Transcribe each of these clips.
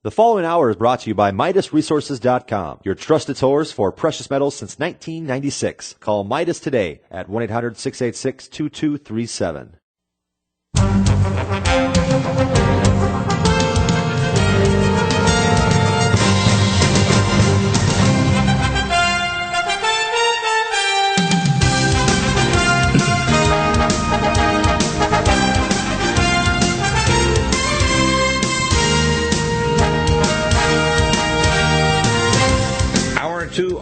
The following hour is brought to you by MidasResources.com, your trusted source for precious metals since 1996. Call Midas today at 1-800-686-2237.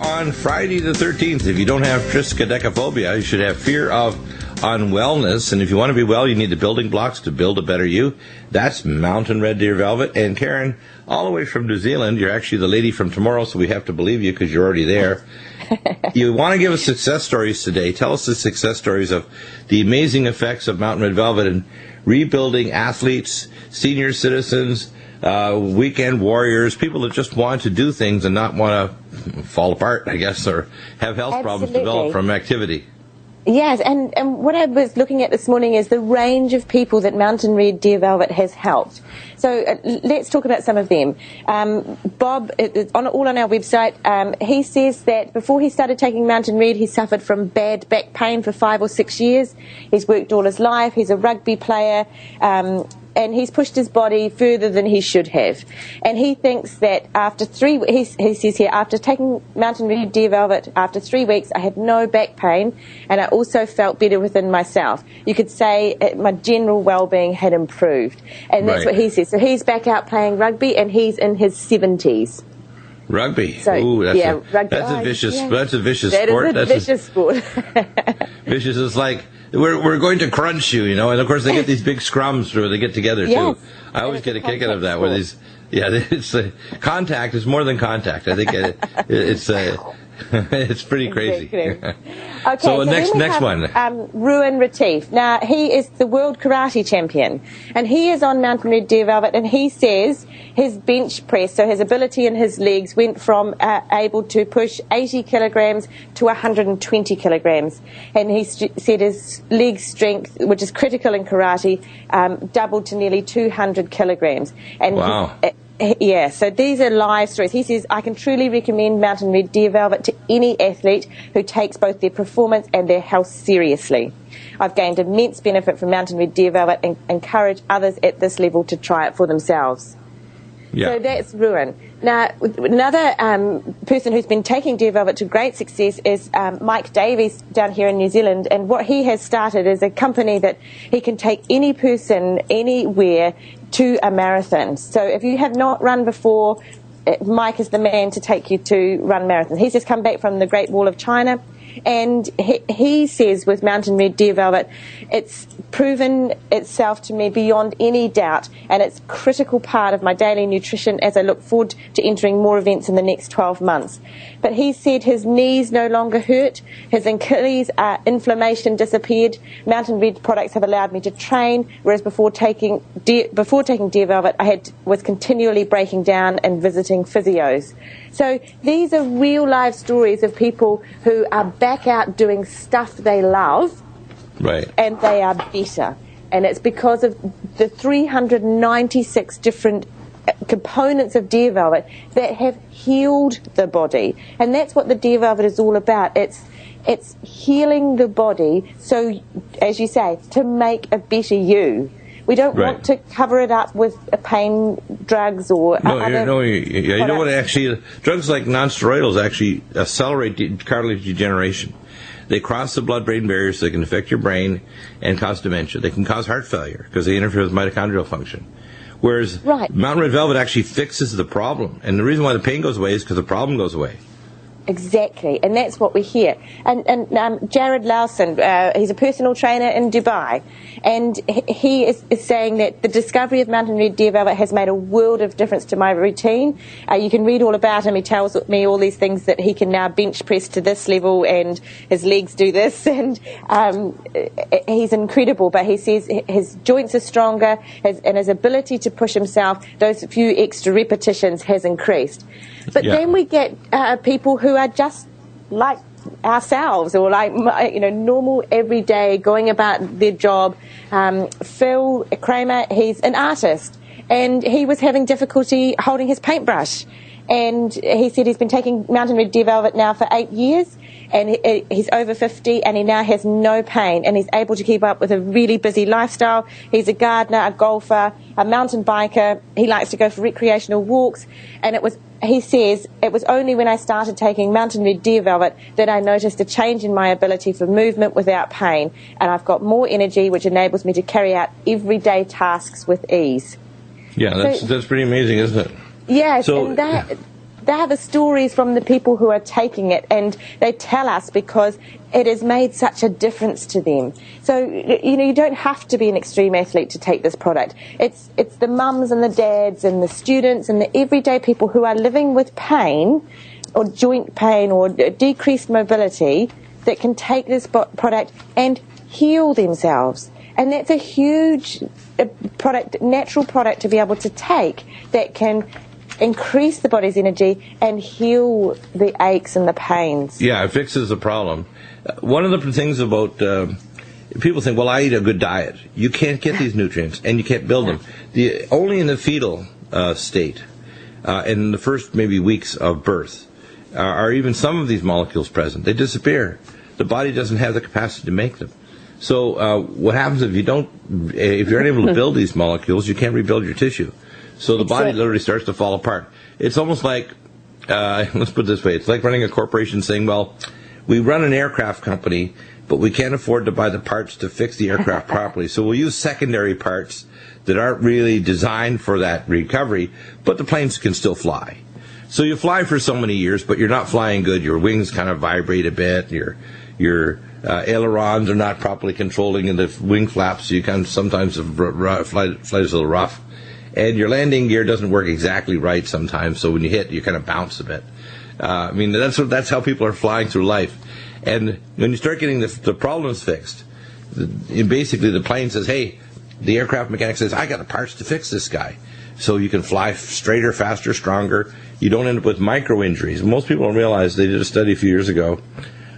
On Friday the 13th, if you don't have triskaidekaphobia, you should have fear of unwellness. And if you want to be well, you need the building blocks to build a better you. That's Mountain Red Deer Velvet. And Karen, all the way from New Zealand, you're actually the lady from tomorrow, so we have to believe you because you're already there. You want to give us success stories today. Tell us the success stories of the amazing effects of Mountain Red Velvet in rebuilding athletes, senior citizens, weekend warriors, people that just want to do things and not want to fall apart, I guess, or have health problems develop from activity. Yes, and what I was looking at this morning is the range of people that Mountain Red Deer Velvet has helped. So let's talk about some of them. Bob, all on our website, he says that before he started taking Mountain Red, he suffered from bad back pain for 5 or 6 years. He's worked all his life. He's a rugby player. And he's pushed his body further than he should have. And he thinks that after he says here, after taking Mountain Red Deer Velvet, after 3 weeks, I had no back pain, and I also felt better within myself. You could say my general well-being had improved. And that's what he says. So he's back out playing rugby, and he's in his 70s. Rugby. So, ooh, that's rugby. That's a vicious sport. That is a vicious sport. Vicious is like, we're going to crunch you, you know, and of course they get these big scrums where they get together too. I always get a kick out of that. Where these, it's contact is more than contact. I think it's it's pretty crazy. Okay, so next one. Ruin Retief. Now he is the world karate champion, and he is on Mountain Red Deer Velvet, and he says his bench press, so his ability in his legs, went from able to push 80 kilograms to 120 kilograms, and he said his leg strength, which is critical in karate, doubled to nearly 200 kilograms. And wow. So these are live stories. He says, I can truly recommend Mountain Red Deer Velvet to any athlete who takes both their performance and their health seriously. I've gained immense benefit from Mountain Red Deer Velvet and encourage others at this level to try it for themselves. Yeah. So that's Ruin. Now, another person who's been taking Deer Velvet to great success is Mike Davies down here in New Zealand. And what he has started is a company that he can take any person anywhere to a marathon. So if you have not run before, Mike is the man to take you to run marathons. He's just come back from the Great Wall of China. And he says with Mountain Red Deer Velvet, it's proven itself to me beyond any doubt, and it's a critical part of my daily nutrition as I look forward to entering more events in the next 12 months. But he said his knees no longer hurt, his Achilles inflammation disappeared. Mountain Red products have allowed me to train, whereas before taking Deer Velvet, I was continually breaking down and visiting physios. So these are real life stories of people who are back out doing stuff they love, right? And they are better. And it's because of the 396 different components of Deer Velvet that have healed the body. And that's what the Deer Velvet is all about. It's healing the body, so, as you say, to make a better you. We don't want to cover it up with pain drugs or other you know what, actually, drugs like non-steroidals actually accelerate cartilage degeneration. They cross the blood-brain barrier, so they can affect your brain and cause dementia. They can cause heart failure because they interfere with mitochondrial function. Whereas Mountain Red Velvet actually fixes the problem. And the reason why the pain goes away is because the problem goes away. Exactly, and that's what we hear. And Jared Lawson, he's a personal trainer in Dubai, and he is saying that the discovery of Mountain Red Deer Velvet has made a world of difference to my routine. You can read all about him. He tells me all these things that he can now bench press to this level, and his legs do this, and he's incredible. But he says his joints are stronger, and his ability to push himself, those few extra repetitions has increased. But then we get people who are just like ourselves, or like, normal everyday going about their job. Phil Kramer, he's an artist, and he was having difficulty holding his paintbrush. And he said he's been taking Mountain Red Deer Velvet now for 8 years, and he's over 50, and he now has no pain, and he's able to keep up with a really busy lifestyle. He's a gardener, a golfer, a mountain biker. He likes to go for recreational walks, and he says, it was only when I started taking Mountain Red Deer Velvet that I noticed a change in my ability for movement without pain, and I've got more energy, which enables me to carry out everyday tasks with ease. Yeah, that's pretty amazing, isn't it? Yes, and they are the stories from the people who are taking it, and they tell us because it has made such a difference to them. So, you don't have to be an extreme athlete to take this product. It's the mums and the dads and the students and the everyday people who are living with pain or joint pain or decreased mobility that can take this product and heal themselves. And that's a huge natural product to be able to take that can increase the body's energy and heal the aches and the pains. Yeah, it fixes the problem. One of the things about people think, well, I eat a good diet. You can't get these nutrients, and you can't build them. Only in the fetal state, in the first maybe weeks of birth, are even some of these molecules present. They disappear. The body doesn't have the capacity to make them. So what happens if you're unable to build these molecules, you can't rebuild your tissue. So the body literally starts to fall apart. It's almost like, let's put it this way, it's like running a corporation saying, well, we run an aircraft company, but we can't afford to buy the parts to fix the aircraft properly. So we'll use secondary parts that aren't really designed for that recovery, but the planes can still fly. So you fly for so many years, but you're not flying good. Your wings kind of vibrate a bit. Your ailerons are not properly controlling in the wing flaps, so you can sometimes fly is a little rough. And your landing gear doesn't work exactly right sometimes, so when you hit, you kind of bounce a bit. That's how people are flying through life. And when you start getting the problems fixed, basically the plane says, hey, the aircraft mechanic says, I got the parts to fix this guy. So you can fly straighter, faster, stronger. You don't end up with micro injuries. Most people don't realize, they did a study a few years ago,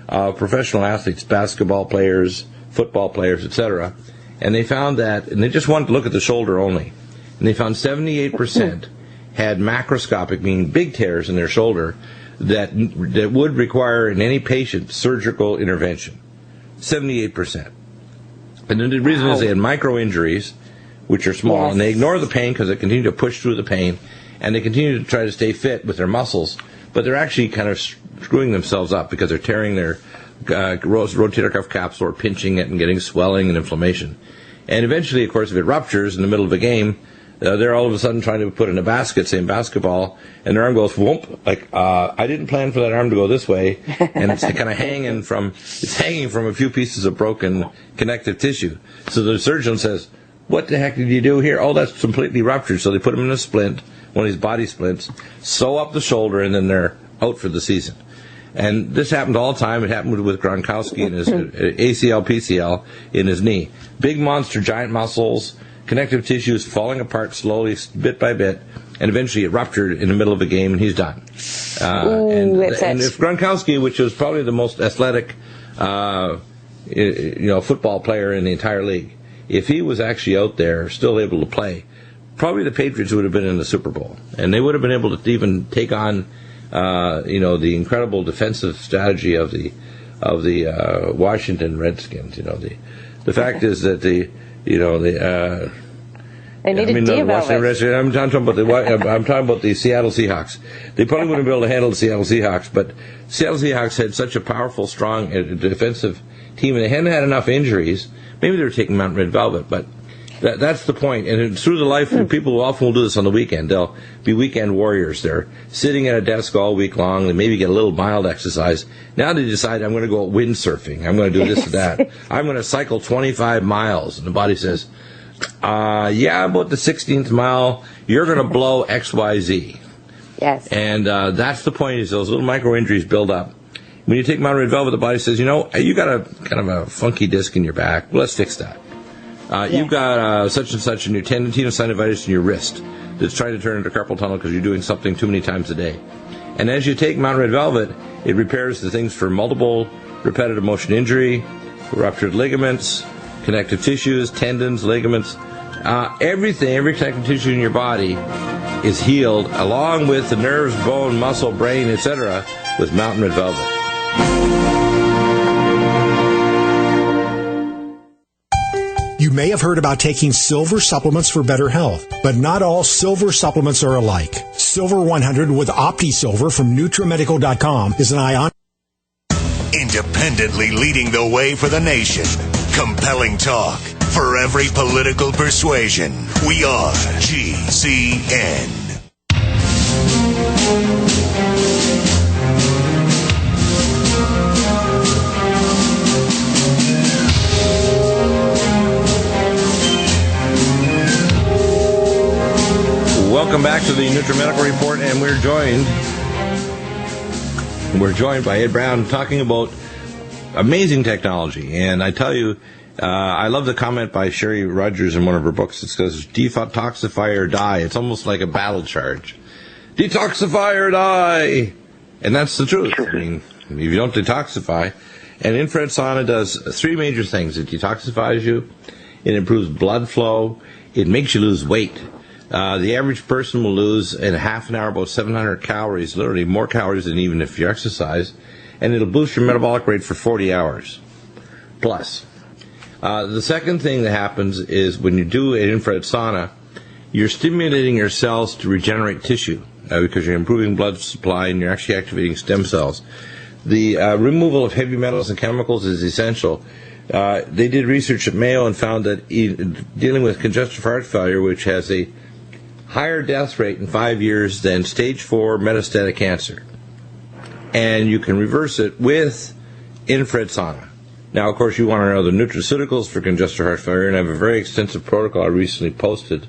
professional athletes, basketball players, football players, etc., and they found that, and they just wanted to look at the shoulder only, and they found 78% had macroscopic, meaning big tears in their shoulder, that would require in any patient surgical intervention. 78%. And then the reason is they had micro injuries, which are small, and they ignore the pain because they continue to push through the pain, and they continue to try to stay fit with their muscles, but they're actually kind of screwing themselves up because they're tearing their rotator cuff capsule or pinching it and getting swelling and inflammation. And eventually, of course, if it ruptures in the middle of a game, they're all of a sudden trying to put in a basket, say in basketball, and their arm goes whoomp, like, I didn't plan for that arm to go this way, and it's kind of hanging from a few pieces of broken connective tissue. So the surgeon says, what the heck did you do here? Oh, that's completely ruptured. So they put him in a splint, one of these body splints, sew up the shoulder, and then they're out for the season. And this happened all the time. It happened with Gronkowski and his ACL, PCL in his knee. Big monster, giant muscles, connective tissues falling apart slowly, bit by bit, and eventually it ruptured in the middle of a game, and he's done. And if Gronkowski, which was probably the most athletic, football player in the entire league, if he was actually out there still able to play, probably the Patriots would have been in the Super Bowl, and they would have been able to even take on, the incredible defensive strategy of the Washington Redskins. The fact is that they needed I'm talking about the Seattle Seahawks. They probably wouldn't be able to handle the Seattle Seahawks, but Seattle Seahawks had such a powerful, strong defensive team, and they hadn't had enough injuries. Maybe they were taking Mountain Red Velvet, but that's the point. And through the life, people often will do this on the weekend. They'll be weekend warriors. They're sitting at a desk all week long. They maybe get a little mild exercise. Now they decide, I'm going to go windsurfing. I'm going to do this or that. I'm going to cycle 25 miles. And the body says, about the 16th mile, you're going to blow X, Y, Z. Yes. And that's the point, is those little micro injuries build up. When you take Mountain Red Velvet, the body says, you got a kind of a funky disc in your back. Well, let's fix that. You've got such and such in your tendinosynovitis in your wrist that's trying to turn into carpal tunnel because you're doing something too many times a day. And as you take Mountain Red Velvet, it repairs the things for multiple repetitive motion injury, ruptured ligaments, connective tissues, tendons, ligaments. every connective tissue in your body is healed, along with the nerves, bone, muscle, brain, etc., with Mountain Red Velvet. You may have heard about taking silver supplements for better health, but not all silver supplements are alike. Silver 100 with OptiSilver from Nutrimedical.com is an ion. Independently leading the way for the nation. Compelling talk for every political persuasion. We are GCN. Welcome back to the Nutrimedical Report, and we're joined by Ed Brown talking about amazing technology. And I tell you, I love the comment by Sherry Rogers in one of her books. It says, detoxify or die. It's almost like a battle charge. Detoxify or die! And that's the truth. I mean, if you don't detoxify, and infrared sauna does three major things. It detoxifies you, it improves blood flow, it makes you lose weight. The average person will lose in half an hour about 700 calories, literally more calories than even if you exercise, and it'll boost your metabolic rate for 40 hours plus. The second thing that happens is when you do an infrared sauna, you're stimulating your cells to regenerate tissue because you're improving blood supply and you're actually activating stem cells. The removal of heavy metals and chemicals is essential. They did research at Mayo and found that dealing with congestive heart failure, which has a higher death rate in 5 years than stage 4 metastatic cancer. And you can reverse it with infrared sauna. Now, of course, you want to know the nutraceuticals for congestive heart failure, and I have a very extensive protocol I recently posted.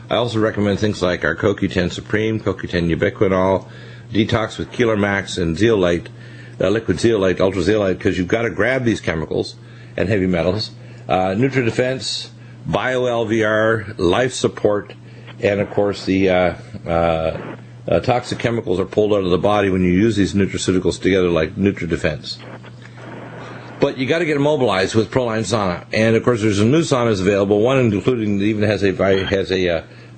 I also recommend things like our CoQ10 Supreme, CoQ10 Ubiquinol, Detox with KILGOR Max, and Zeolite, liquid zeolite, ultra zeolite, because you've got to grab these chemicals and heavy metals. NutriDefense, BioLVR, Life Support, and of course the toxic chemicals are pulled out of the body when you use these nutraceuticals together, like NutriDefense. But you got to get immobilized with Proline Sauna, and of course there's some new saunas available. One including that even has a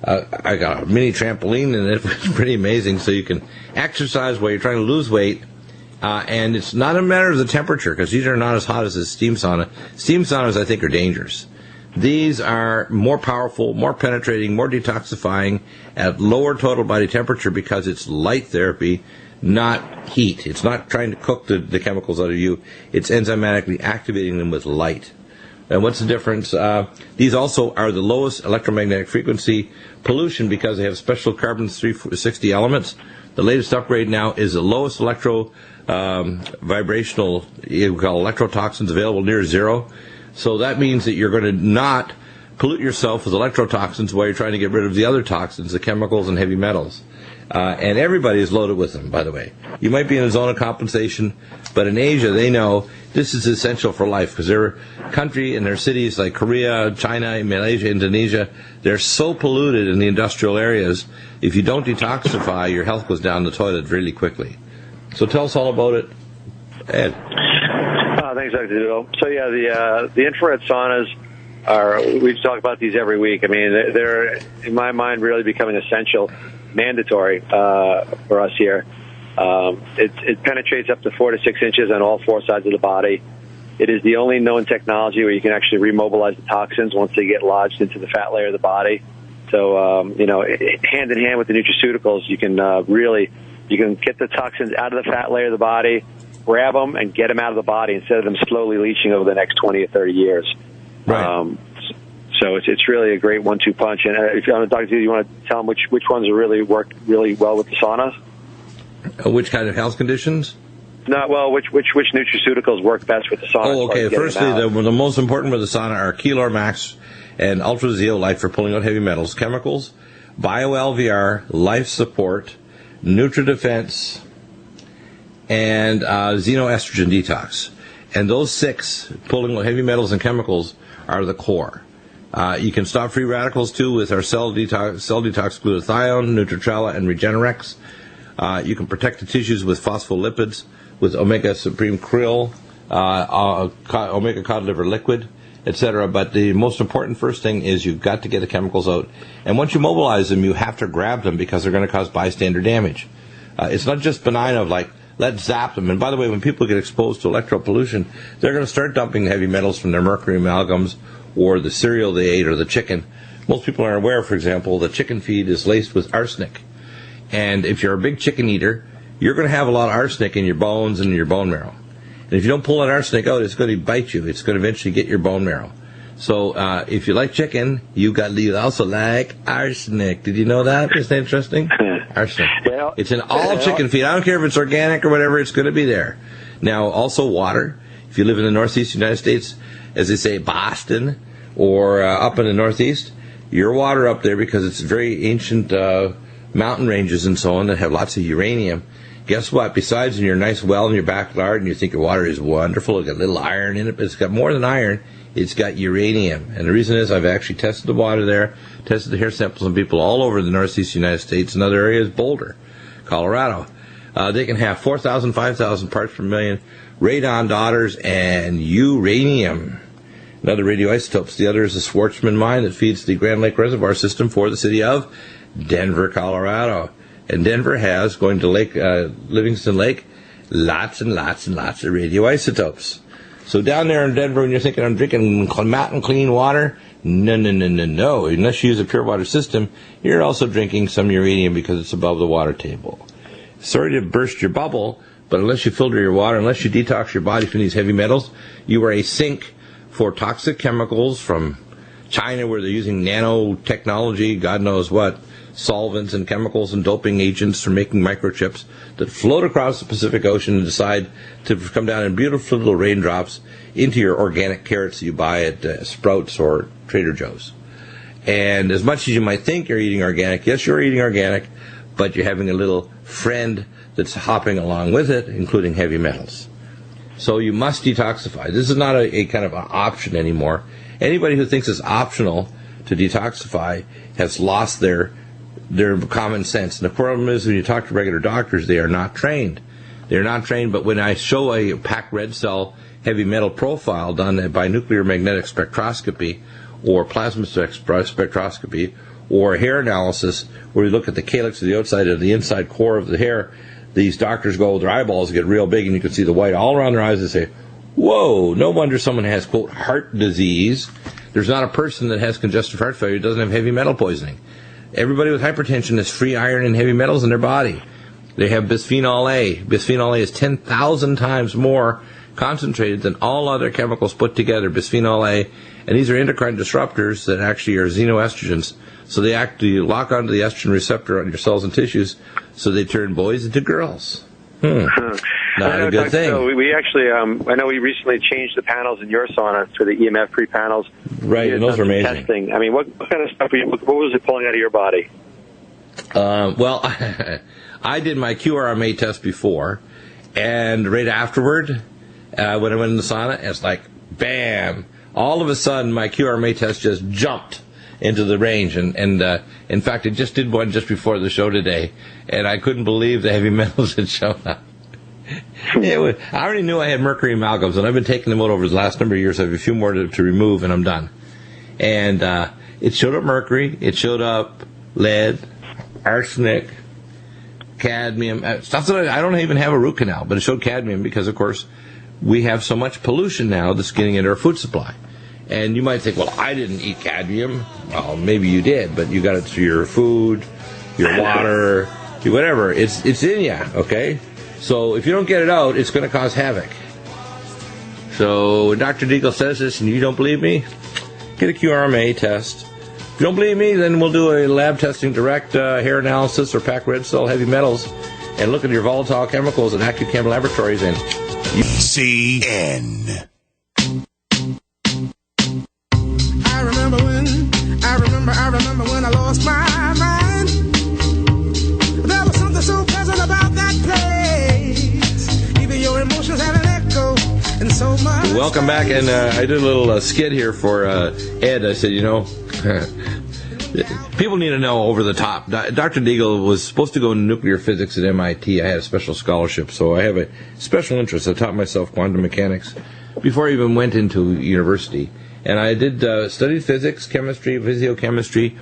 I got a mini trampoline in it, which is pretty amazing. So you can exercise while you're trying to lose weight. And it's not a matter of the temperature, because these are not as hot as a steam sauna. Steam saunas, I think, are dangerous. These are more powerful, more penetrating, more detoxifying at lower total body temperature because it's light therapy, not heat. It's not trying to cook the chemicals out of you. It's enzymatically activating them with light. And what's the difference? These also are the lowest electromagnetic frequency pollution because they have special carbon-360 elements. The latest upgrade now is the lowest vibrational, you call electrotoxins, available near zero. So that means that you're going to not pollute yourself with electrotoxins while you're trying to get rid of the other toxins, the chemicals and heavy metals. And everybody is loaded with them, by the way. You might be in a zone of compensation, but in Asia, they know this is essential for life because their country and their cities like Korea, China, Malaysia, Indonesia, they're so polluted in the industrial areas. If you don't detoxify, your health goes down the toilet really quickly. So tell us all about it, Ed. Thanks, Dr. Dudo. So, yeah, the infrared saunas we talk about these every week. I mean, they're, in my mind, really becoming essential, mandatory for us here. It penetrates up to 4 to 6 inches on all four sides of the body. It is the only known technology where you can actually remobilize the toxins once they get lodged into the fat layer of the body. So, hand in hand with the nutraceuticals, you can you can get the toxins out of the fat layer of the body, grab them, and get them out of the body instead of them slowly leaching over the next 20 or 30 years. Right. So it's really a great 1-2 punch. And if you want to talk to you want to tell them which ones are really worked really well with the saunas? Which kind of health conditions? No, well, which nutraceuticals work best with the sauna? Oh, okay. Firstly, the most important with the sauna are KILGOR Max and Ultra Zeolite for pulling out heavy metals, chemicals, BioLVR, Life Support, NutriDefense, and Xenoestrogen Detox. And those 6, pulling out heavy metals and chemicals, are the core. You can stop free radicals, too, with our Cell Detox Glutathione, Nutritrella, and Regenerex. You can protect the tissues with phospholipids, with Omega Supreme Krill, Omega Cod Liver Liquid, etc. But the most important first thing is you've got to get the chemicals out. And once you mobilize them, you have to grab them because they're going to cause bystander damage. It's not just benign of like, let's zap them. And by the way, when people get exposed to electropollution, they're going to start dumping heavy metals from their mercury amalgams or the cereal they ate or the chicken. Most people aren't aware, for example, that chicken feed is laced with arsenic. And if you're a big chicken eater, you're going to have a lot of arsenic in your bones and in your bone marrow. And if you don't pull that arsenic out, it's going to bite you. It's going to eventually get your bone marrow. So if you like chicken, you also like arsenic. Did you know that? Isn't that interesting? Arsenic. Well, it's in all chicken feed. I don't care if it's organic or whatever, it's going to be there. Now, also water. If you live in the northeast United States, as they say, Boston, or up in the northeast, your water up there, because it's very ancient mountain ranges and so on that have lots of uranium. Guess what? Besides in your nice well in your backyard, and you think your water is wonderful, it's got a little iron in it, but it's got more than iron. It's got uranium. And the reason is I've actually tested the water there, tested the hair samples on people all over the northeast United States and other areas, Boulder, Colorado. They can have 4,000, 5,000 parts per million radon daughters and uranium and other radioisotopes. The other is the Schwarzman mine that feeds the Grand Lake Reservoir system for the city of Denver, Colorado. And Denver has, going to Livingston Lake, lots and lots and lots of radioisotopes. So down there in Denver, when you're thinking I'm drinking mountain clean water, no. Unless you use a pure water system, you're also drinking some uranium because it's above the water table. Sorry to burst your bubble, but unless you filter your water, unless you detox your body from these heavy metals, you are a sink for toxic chemicals from China, where they're using nanotechnology, God knows what, solvents and chemicals and doping agents for making microchips that float across the Pacific Ocean and decide to come down in beautiful little raindrops into your organic carrots that you buy at Sprouts or Trader Joe's. And as much as you might think you're eating organic, yes, you're eating organic, but you're having a little friend that's hopping along with it, including heavy metals. So you must detoxify. This is not a kind of an option anymore. Anybody who thinks it's optional to detoxify has lost their common sense. And the problem is, when you talk to regular doctors, they are not trained. They're not trained, but when I show a packed red cell heavy metal profile done by nuclear magnetic spectroscopy or plasma spectroscopy or hair analysis, where we look at the calyx of the outside of the inside core of the hair, these doctors go, their eyeballs get real big and you can see the white all around their eyes and say, whoa, no wonder someone has, quote, heart disease. There's not a person that has congestive heart failure who doesn't have heavy metal poisoning. Everybody with hypertension has free iron and heavy metals in their body. They have bisphenol A. Bisphenol A is 10,000 times more concentrated than all other chemicals put together, bisphenol A. And these are endocrine disruptors that actually are xenoestrogens. So they actually lock onto the estrogen receptor on your cells and tissues, so they turn boys into girls. Not a good thing. So we actually, I know we recently changed the panels in your sauna for the EMF-free panels. Right, and those are amazing. Testing. I mean, what kind of stuff what was it pulling out of your body? Well, I did my QRMA test before, and right afterward, when I went in the sauna, it's like, bam! All of a sudden, my QRMA test just jumped into the range, and in fact, I just did one just before the show today, and I couldn't believe the heavy metals had shown up. I already knew I had mercury amalgams, and I've been taking them out over the last number of years. I have a few more to remove, and I'm done. And it showed up mercury, it showed up lead, arsenic, cadmium, stuff that I don't even have a root canal, but it showed cadmium because, of course, we have so much pollution now that's getting into our food supply. And you might think, well, I didn't eat cadmium. Well, maybe you did, but you got it through your food, your water, your whatever. It's in you, okay? So if you don't get it out, it's going to cause havoc. So when Dr. Deagle says this and you don't believe me, get a QRMA test. If you don't believe me, then we'll do a lab testing direct hair analysis or packed red cell heavy metals and look at your volatile chemicals at AccuChem Laboratories and CN. I remember when I lost my mind. There was something so pleasant about that place. Even your emotions had an echo and so much. Welcome back, and I did a little skit here for Ed. I said, people need to know over the top. Dr. Deagle was supposed to go into nuclear physics at MIT. I had a special scholarship, so I have a special interest. I taught myself quantum mechanics before I even went into university. And I did studied physics, chemistry, physiochemistry,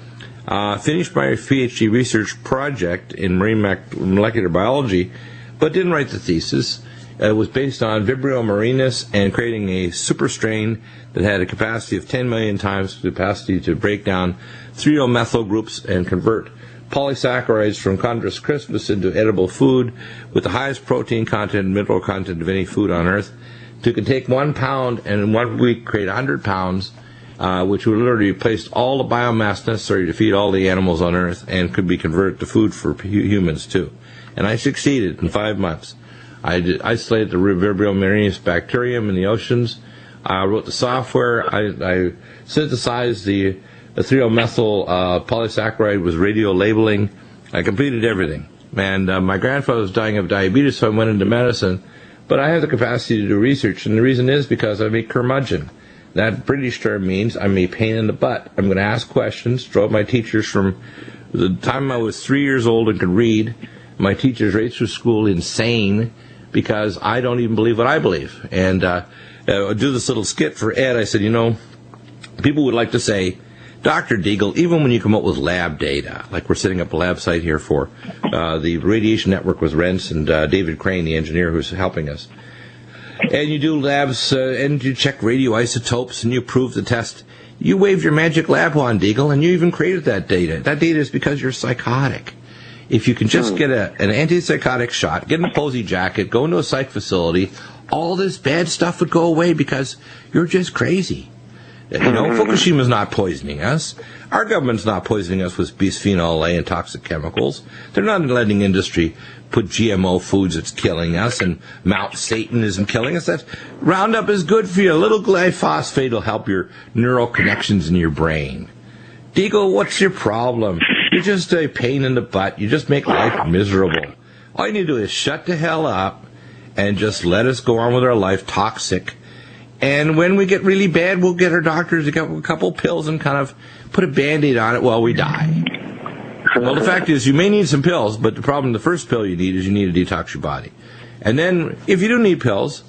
finished my PhD research project in marine molecular biology, but didn't write the thesis. It was based on Vibrio marinus and creating a super strain that had a capacity of 10 million times the capacity to break down 3-O-methyl groups and convert polysaccharides from Chondrus crispus into edible food with the highest protein content and mineral content of any food on Earth. You can take 1 pound and in 1 week create 100 pounds, which would literally replace all the biomass necessary to feed all the animals on Earth and could be converted to food for humans too. And I succeeded in 5 months. I isolated the Vibrio marinus bacterium in the oceans. I wrote the software. I synthesized the 3-O-methyl polysaccharide with radio labeling. I completed everything. And my grandfather was dying of diabetes, so I went into medicine. But I have the capacity to do research, and the reason is because I'm a curmudgeon. That British term means I'm a pain in the butt. I'm going to ask questions. Drove my teachers from the time I was 3 years old and could read. My teachers right through school insane because I don't even believe what I believe. And I do this little skit for Ed. I said, people would like to say, Dr. Deagle, even when you come up with lab data, like we're setting up a lab site here for the radiation network with Rents and David Crane, the engineer who's helping us, and you do labs and you check radioisotopes and you prove the test, you wave your magic lab wand, Deagle, and you even created that data. That data is because you're psychotic. If you can just get an antipsychotic shot, get in a posy jacket, go into a psych facility, all this bad stuff would go away because you're just crazy. Fukushima's not poisoning us. Our government's not poisoning us with bisphenol A and toxic chemicals. They're not letting industry put GMO foods that's killing us, and Mount Satan isn't killing us. Roundup is good for you. A little glyphosate will help your neural connections in your brain. Deagle, what's your problem? You're just a pain in the butt. You just make life miserable. All you need to do is shut the hell up and just let us go on with our life toxic. And when we get really bad, we'll get our doctors to get a couple pills and kind of put a Band-Aid on it while we die. Well, the fact is, you may need some pills, but the problem, the first pill you need is you need to detox your body. And then, if you do need pills,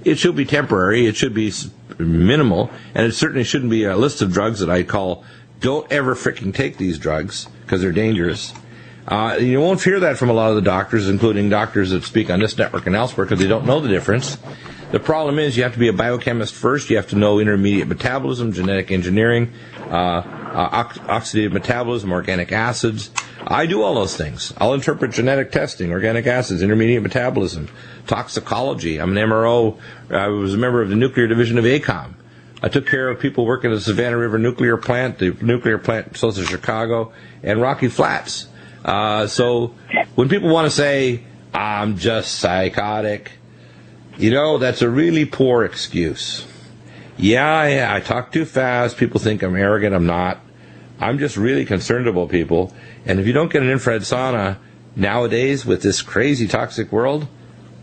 it should be temporary, it should be minimal, and it certainly shouldn't be a list of drugs that I call, don't ever freaking take these drugs, because they're dangerous. You won't hear that from a lot of the doctors, including doctors that speak on this network and elsewhere, because they don't know the difference. The problem is you have to be a biochemist first. You have to know intermediate metabolism, genetic engineering, oxidative metabolism, organic acids. I do all those things. I'll interpret genetic testing, organic acids, intermediate metabolism, toxicology. I'm an MRO. I was a member of the nuclear division of ACOM. I took care of people working at the Savannah River nuclear plant, the nuclear plant south of Chicago, and Rocky Flats. So when people want to say, I'm just psychotic, that's a really poor excuse. Yeah, I talk too fast. People think I'm arrogant. I'm not. I'm just really concerned about people. And if you don't get an infrared sauna nowadays with this crazy toxic world,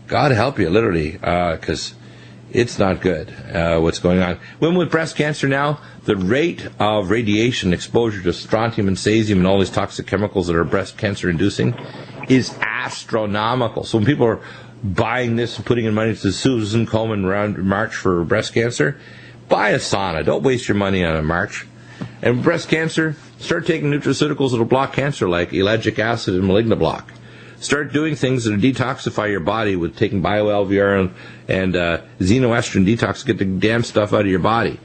God help you, literally, because it's not good what's going on. When with breast cancer now, the rate of radiation exposure to strontium and cesium and all these toxic chemicals that are breast cancer inducing is astronomical. So when people are buying this and putting in money to Susan Komen March for breast cancer, buy a sauna. Don't waste your money on a march. And breast cancer, start taking nutraceuticals that will block cancer, like ellagic acid and malignoblock. Start doing things that will detoxify your body with taking bio-LVR and xenoestrogen detox to get the damn stuff out of your body.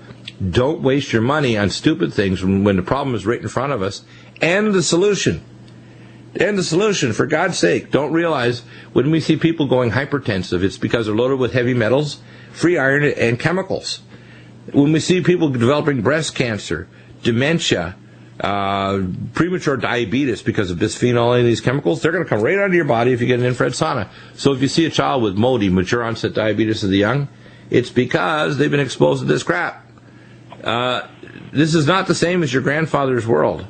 Don't waste your money on stupid things when the problem is right in front of us. And the solution. And the solution, for God's sake, don't realize when we see people going hypertensive, it's because they're loaded with heavy metals, free iron, and chemicals. When we see people developing breast cancer, dementia, premature diabetes because of bisphenol A and these chemicals, they're going to come right out of your body if you get an infrared sauna. So if you see a child with MODY, mature onset diabetes of the young, it's because they've been exposed to this crap. This is not the same as your grandfather's world.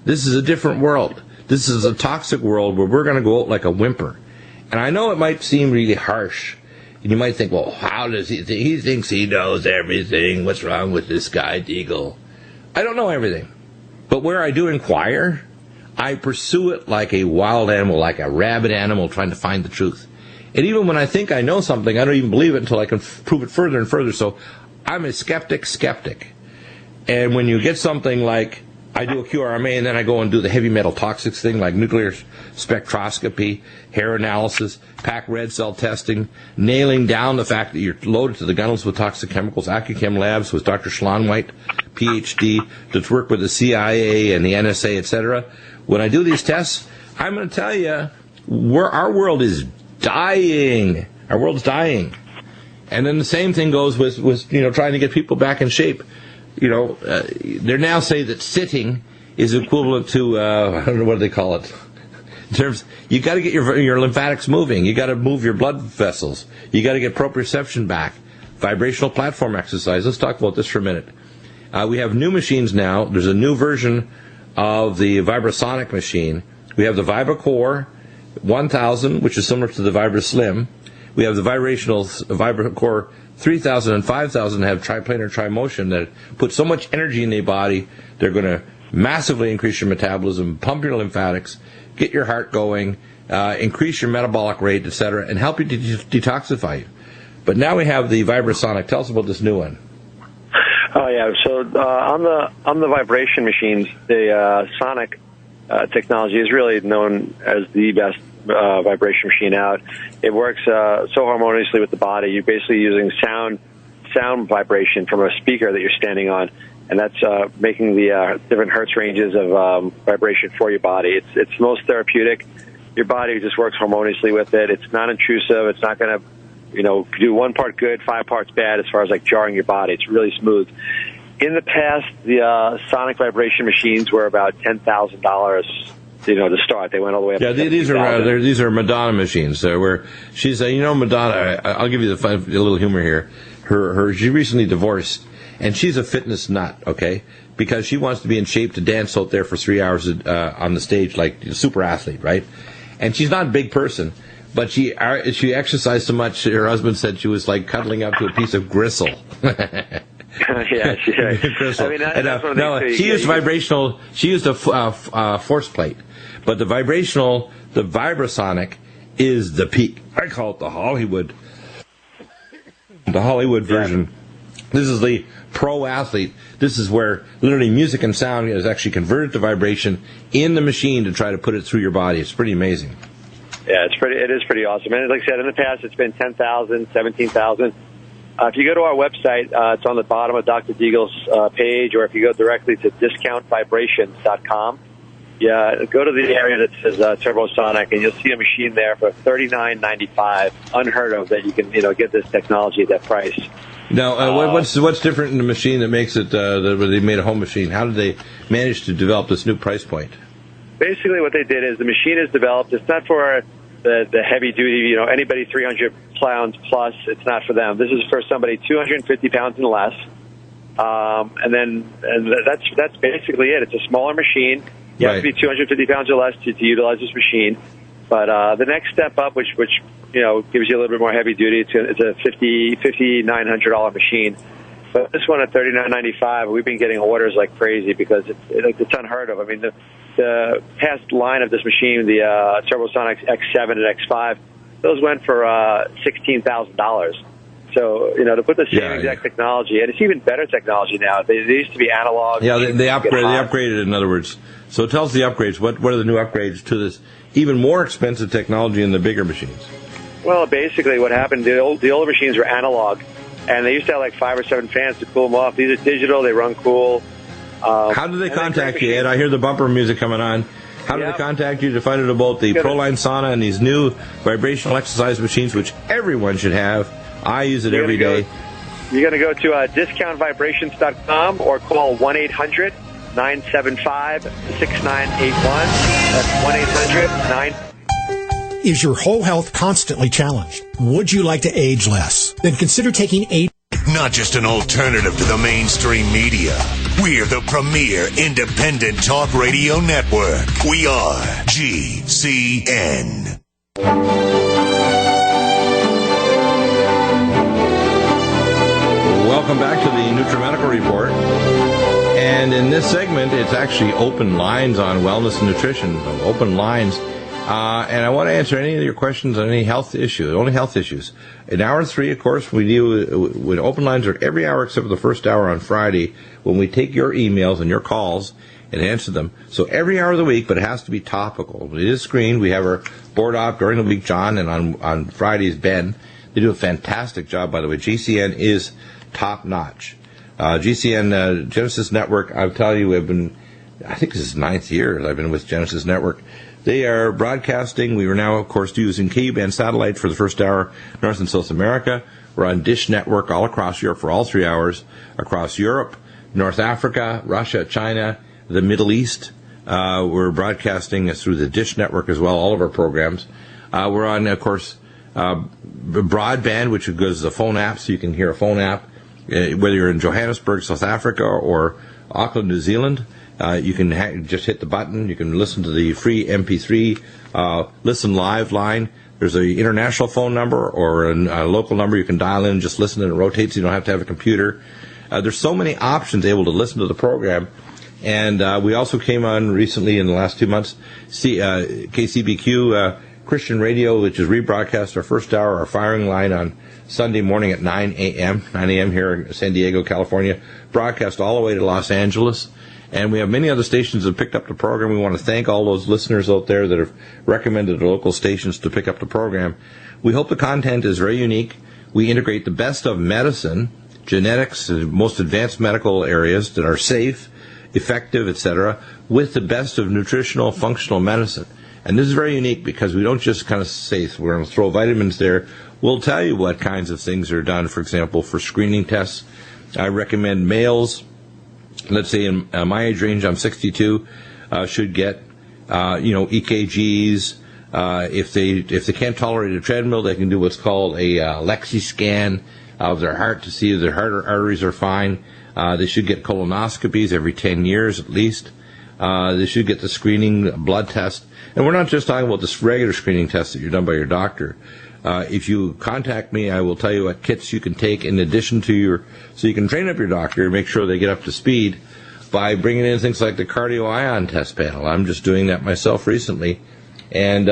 This is a different world. This is a toxic world where we're going to go out like a whimper. And I know it might seem really harsh. And you might think, well, how does he think? He thinks he knows everything. What's wrong with this guy, Deagle? I don't know everything. But where I do inquire, I pursue it like a wild animal, like a rabid animal trying to find the truth. And even when I think I know something, I don't even believe it until I can prove it further and further. So I'm a skeptic. And when you get something like, I do a QRMA and then I go and do the heavy metal toxics thing like nuclear spectroscopy, hair analysis, packed red cell testing, nailing down the fact that you're loaded to the gunnels with toxic chemicals, AccuChem Labs with Dr. Schlonwhite, PhD, to work with the CIA and the NSA, etc. When I do these tests, I'm going to tell you, our world is dying. Our world's dying. And then the same thing goes with trying to get people back in shape. They now say that sitting is equivalent to, I don't know what they call it. In terms, you got to get your lymphatics moving. You got to move your blood vessels. You got to get proprioception back. Vibrational platform exercise. Let's talk about this for a minute. We have new machines now. There's a new version of the VIBRASONIC machine. We have the VIBACORE 1000, which is similar to the VibraSlim. We have the VibraCore 3000 and 5000 have triplanar trimotion that put so much energy in the body, they're going to massively increase your metabolism, pump your lymphatics, get your heart going, increase your metabolic rate, etc., and help you to detoxify you. But now we have the VibraSonic. Tell us about this new one. Oh yeah, so on the vibration machines, the Sonic technology is really known as the best vibration machine out. It works so harmoniously with the body. You're basically using sound vibration from a speaker that you're standing on, and that's making the different hertz ranges of vibration for your body. It's most therapeutic. Your body just works harmoniously with it. It's not intrusive. It's not going to do one part good, 5 parts bad as far as like jarring your body. It's really smooth. In the past, the sonic vibration machines were about $10,000. To start, they went all the way up. Yeah, these are Madonna machines. Where she's, Madonna. I'll give you a little humor here. She recently divorced, and she's a fitness nut. Okay, because she wants to be in shape to dance out there for 3 hours on the stage like a super athlete, right? And she's not a big person, but she exercised so much. Her husband said she was like cuddling up to a piece of gristle. Yeah, I mean, that's she used vibrational. She used a force plate. But the VibraSonic is the peak. I call it the Hollywood version. This is the pro athlete. This is where literally music and sound is actually converted to vibration in the machine to try to put it through your body. It's pretty amazing. Yeah, it is pretty awesome. And like I said, in the past, it's been $10,000, $17,000. If you go to our website, it's on the bottom of Dr. Deagle's page, or if you go directly to discountvibrations.com. Yeah, go to the area that says Turbosonic, and you'll see a machine there for $39.95. Unheard of that you can get this technology at that price. Now, what's different in the machine that makes it that they made a home machine? How did they manage to develop this new price point? Basically, what they did is the machine is developed. It's not for the heavy duty, anybody 300 pounds plus. It's not for them. This is for somebody 250 pounds and less. And that's basically it. It's a smaller machine. You have to be 250 pounds or less to utilize this machine. But the next step up, which gives you a little bit more heavy duty, it's a $5,900 machine. But this one at $39.95, we've been getting orders like crazy because it's unheard of. I mean, the past line of this machine, the Turbosonic X7 and X5, those went for $16,000. So, to put the same exact technology, and it's even better technology now. They used to be analog. Yeah, they upgraded, in other words. So tell us the upgrades. What are the new upgrades to this even more expensive technology in the bigger machines? Well, basically what happened, the older machines were analog, and they used to have like 5 or 7 fans to cool them off. These are digital. They run cool. How do they contact you, Ed? I hear the bumper music coming on. How do they contact you to find out about the ProLine Sauna and these new vibrational exercise machines, which everyone should have? I use it every day. You're going to go to discountvibrations.com or call 1-800-975-6981. That's 1-800-9... Is your whole health constantly challenged? Would you like to age less? Then consider taking Not just an alternative to the mainstream media. We're the premier independent talk radio network. We are GCN. Welcome back to the Nutrimedical Report. And in this segment, it's actually open lines on wellness and nutrition. Open lines. And I want to answer any of your questions on any health issue, only health issues. In hour 3, of course, we deal with open lines are every hour except for the first hour on Friday when we take your emails and your calls and answer them. So every hour of the week, but it has to be topical. It is screened. We have our board op during the week, John, and on Fridays, Ben. They do a fantastic job, by the way. GCN is top-notch. GCN, Genesis Network, I'll tell you, I think this is 9th year I've been with Genesis Network. They are broadcasting. We are now, of course, using K-band satellite for the first hour, North and South America. We're on Dish Network all across Europe for all 3 hours, across Europe, North Africa, Russia, China, the Middle East. We're broadcasting through the Dish Network as well, all of our programs. We're on, of course, broadband, which goes to the phone app, so you can hear a phone app. Whether you're in Johannesburg, South Africa, or Auckland, New Zealand, you can just hit the button. You can listen to the free MP3 Listen Live line. There's an international phone number or a local number you can dial in and just listen, and it rotates. You don't have to have a computer. There's so many options able to listen to the program. And we also came on recently in the last 2 months, KCBQ Christian Radio, which is rebroadcast our first hour, our firing line on Sunday morning at 9 a.m. here in San Diego, California, broadcast all the way to Los Angeles. And we have many other stations that picked up the program. We want to thank all those listeners out there that have recommended the local stations to pick up the program. We hope the content is very unique. We integrate the best of medicine, genetics, the most advanced medical areas that are safe, effective, etc., with the best of nutritional, functional medicine. And this is very unique because we don't just kind of say we're going to throw vitamins there. We'll tell you what kinds of things are done, for example, for screening tests. I recommend males, let's say in my age range, I'm 62, should get, EKGs. If they can't tolerate a treadmill, they can do what's called a Lexi scan of their heart to see if their heart arteries are fine. They should get colonoscopies every 10 years at least. They should get the screening blood test. And we're not just talking about this regular screening test that you're done by your doctor. If you contact me, I will tell you what kits you can take in addition to so you can train up your doctor and make sure they get up to speed by bringing in things like the cardio ion test panel. I'm just doing that myself recently. And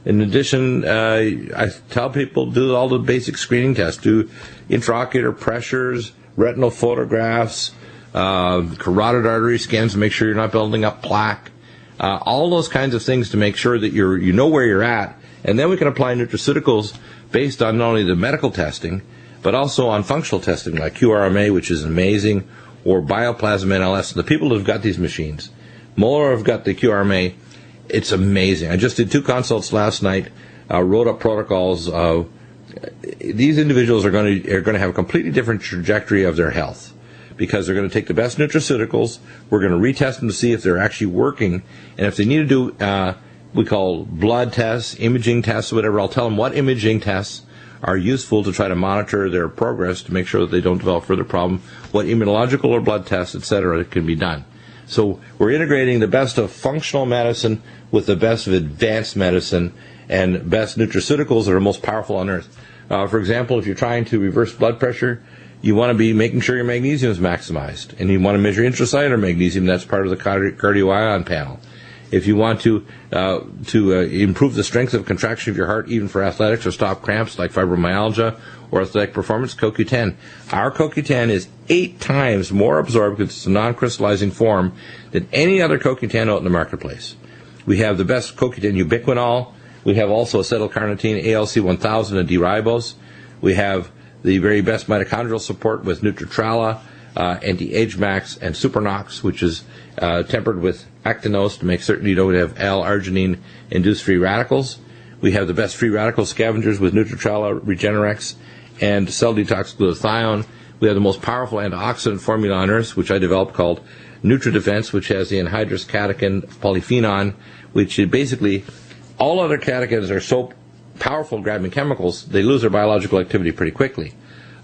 in addition, I tell people do all the basic screening tests, do intraocular pressures, retinal photographs, carotid artery scans to make sure you're not building up plaque, all those kinds of things to make sure that you know where you're at. And then we can apply nutraceuticals based on not only the medical testing, but also on functional testing like QRMA, which is amazing, or bioplasma NLS. The people who have got these machines, more have got the QRMA. It's amazing. I just did 2 consults last night, wrote up protocols. These individuals are going to have a completely different trajectory of their health because they're going to take the best nutraceuticals. We're going to retest them to see if they're actually working. And if they need to do we call blood tests, imaging tests, whatever, I'll tell them what imaging tests are useful to try to monitor their progress to make sure that they don't develop further problem, what immunological or blood tests, etc., can be done. So we're integrating the best of functional medicine with the best of advanced medicine and best nutraceuticals that are most powerful on earth. For example, if you're trying to reverse blood pressure, you want to be making sure your magnesium is maximized, and you want to measure intracellular magnesium. That's part of the cardio ion panel. If you want to improve the strength of contraction of your heart, even for athletics, or stop cramps like fibromyalgia or athletic performance, CoQ10. Our CoQ10 is 8 times more absorbed because it's a non-crystallizing form than any other CoQ10 out in the marketplace. We have the best CoQ10 ubiquinol. We have also acetylcarnitine, ALC-1000, and D-ribose. We have the very best mitochondrial support with Nutritrala, Anti-Age Max, and Supernox, which is tempered with actinose to make certain you don't have L-arginine-induced free radicals. We have the best free radical scavengers with Nutritrala, Regenerex, and Cell Detox Glutathione. We have the most powerful antioxidant formula on earth, which I developed, called NutriDefense, which has the anhydrous catechin polyphenol, which is basically all other catechins are so powerful grabbing chemicals, they lose their biological activity pretty quickly,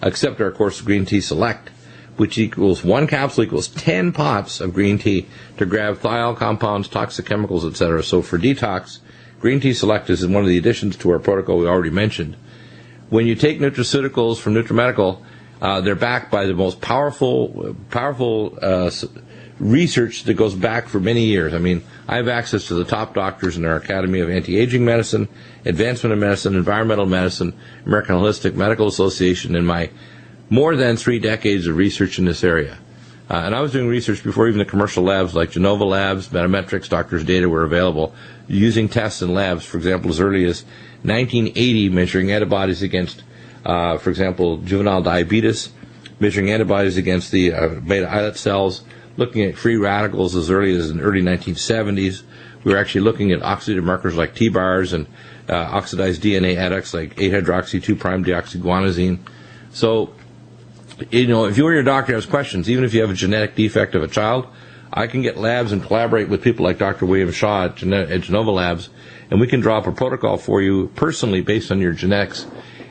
except, of course, Green Tea Select, which equals 1 capsule equals 10 pots of green tea to grab thiol compounds, toxic chemicals, etc. So for detox, Green Tea Select is one of the additions to our protocol we already mentioned. When you take nutraceuticals from Nutrimedical, they're backed by the most powerful research that goes back for many years. I mean, I have access to the top doctors in our Academy of Anti-Aging Medicine, Advancement of Medicine, Environmental Medicine, American Holistic Medical Association in my more than 3 decades of research in this area. And I was doing research before even the commercial labs like Genova Labs, Metametrics, Doctors' Data were available, using tests in labs, for example, as early as 1980, measuring antibodies against, for example, juvenile diabetes, measuring antibodies against the beta islet cells, looking at free radicals as early as in the early 1970s. We were actually looking at oxidative markers like T-bars and oxidized DNA adducts like 8-hydroxy-2'-deoxyguanosine. So, you know, if you or your doctor has questions, even if you have a genetic defect of a child, I can get labs and collaborate with people like Dr. William Shaw at Genova Labs, and we can draw up a protocol for you personally based on your genetics.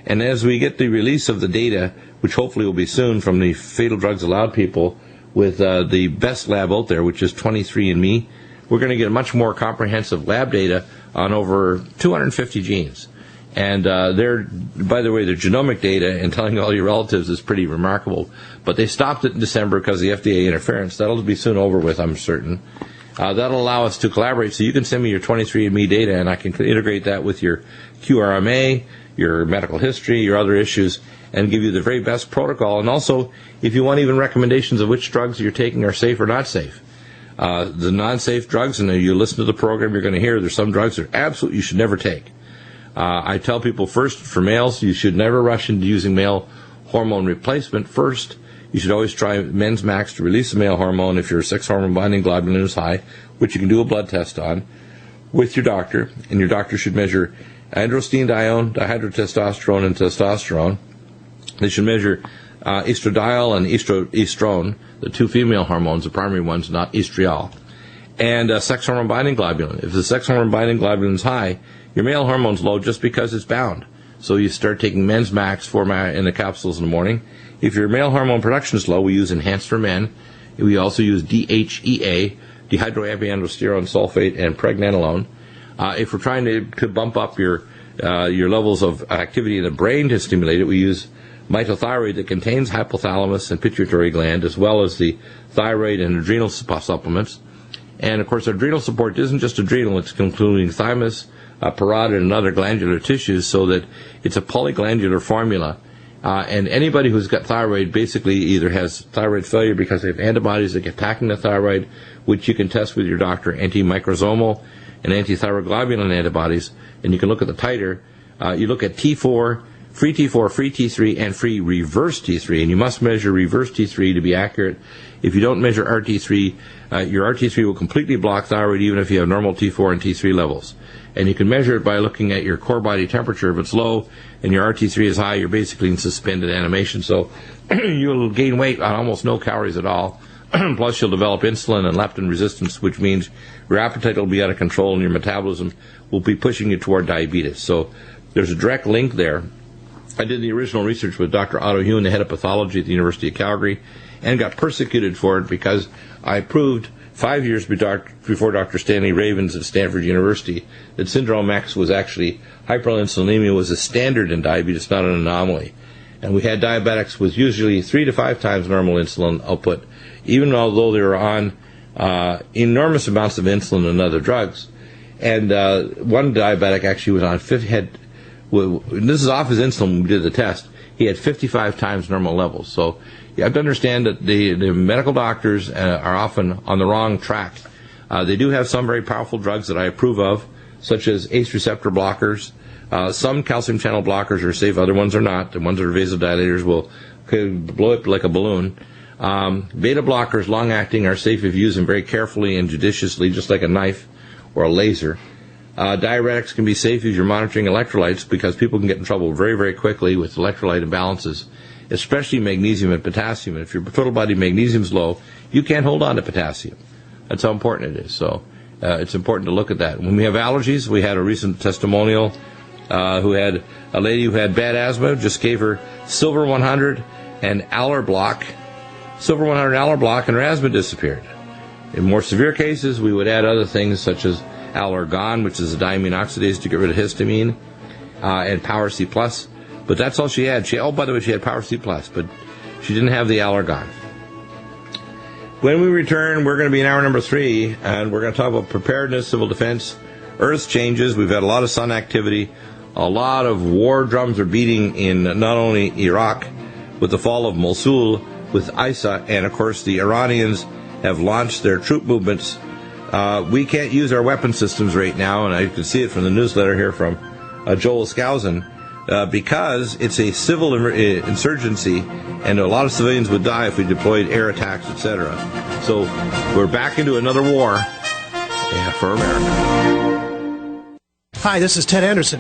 And as we get the release of the data, which hopefully will be soon from the Fatal Drugs Allowed people with the best lab out there, which is 23andMe, we're going to get a much more comprehensive lab data on over 250 genes. And by the way, their genomic data and telling all your relatives is pretty remarkable. But they stopped it in December because of the FDA interference. That'll be soon over with, I'm certain. That'll allow us to collaborate. So you can send me your 23andMe data, and I can integrate that with your QRMA, your medical history, your other issues, and give you the very best protocol. And also, if you want even recommendations of which drugs you're taking are safe or not safe. The non-safe drugs, and you listen to the program, you're going to hear there's some drugs that are absolute you should never take. I tell people first, for males, you should never rush into using male hormone replacement. First, you should always try Men's Max to release the male hormone if your sex hormone binding globulin is high, which you can do a blood test on with your doctor. And your doctor should measure androstenedione, dihydrotestosterone, and testosterone. They should measure estradiol and estrone, the 2 female hormones, the primary ones, not estriol, and sex hormone binding globulin. If the sex hormone binding globulin is high, your male hormone's low just because it's bound. So you start taking Men's Max format in the capsules in the morning. If your male hormone production is low, we use Enhanced for Men. We also use DHEA, dehydroepiandrosterone sulfate, and pregnenolone. If we're trying to bump up your levels of activity in the brain to stimulate it, we use mitothyroid that contains hypothalamus and pituitary gland, as well as the thyroid and adrenal supplements. And, of course, adrenal support isn't just adrenal, it's including thymus, parotid, and other glandular tissues, so that it's a polyglandular formula. And anybody who's got thyroid basically either has thyroid failure because they have antibodies that get attacking the thyroid, which you can test with your doctor, antimicrosomal and antithyroglobulin antibodies, and you can look at the titer. You look at T4, free T3, and free reverse T3, and you must measure reverse T3 to be accurate. If you don't measure RT3, your RT3 will completely block thyroid even if you have normal T4 and T3 levels. And you can measure it by looking at your core body temperature. If it's low and your RT3 is high, you're basically in suspended animation. So you'll gain weight on almost no calories at all. Plus, you'll develop insulin and leptin resistance, which means your appetite will be out of control and your metabolism will be pushing you toward diabetes. So there's a direct link there. I did the original research with Dr. Otto Hune, the head of pathology at the University of Calgary, and got persecuted for it because I proved 5 years before Dr. Stanley Ravens at Stanford University that syndrome X was actually, hyperinsulinemia was a standard in diabetes, not an anomaly. And we had diabetics with usually 3 to 5 times normal insulin output, even although they were on enormous amounts of insulin and other drugs. And one diabetic actually was on this is off his insulin when we did the test. He had 55 times normal levels. So you have to understand that the medical doctors are often on the wrong track. They do have some very powerful drugs that I approve of, such as ACE receptor blockers. Some calcium channel blockers are safe, other ones are not. The ones that are vasodilators will blow up like a balloon. Beta blockers, long-acting, are safe if you use them very carefully and judiciously, just like a knife or a laser. Diuretics can be safe if you're monitoring electrolytes, because people can get in trouble very, very quickly with electrolyte imbalances, especially magnesium and potassium. And if your total body magnesium is low, you can't hold on to potassium. That's how important it is. So it's important to look at that. When we have allergies, we had a recent testimonial who had a lady who had bad asthma, just gave her Silver 100 and Aller Block. Silver 100 Aller Block, and her asthma disappeared. In more severe cases, we would add other things such as Allergon, which is a diamine oxidase to get rid of histamine, and Power C+. But that's all she had. By the way, she had Power C+, but she didn't have the Allergon. When we return, we're going to be in hour number 3, and we're going to talk about preparedness, civil defense, Earth's changes. We've had a lot of sun activity. A lot of war drums are beating in not only Iraq with the fall of Mosul, with ISA, and of course the Iranians have launched their troop movements. We can't use our weapon systems right now, and I can see it from the newsletter here from Joel Skousen, because it's a civil insurgency, and a lot of civilians would die if we deployed air attacks, etc. So we're back into another war for America. Hi, this is Ted Anderson.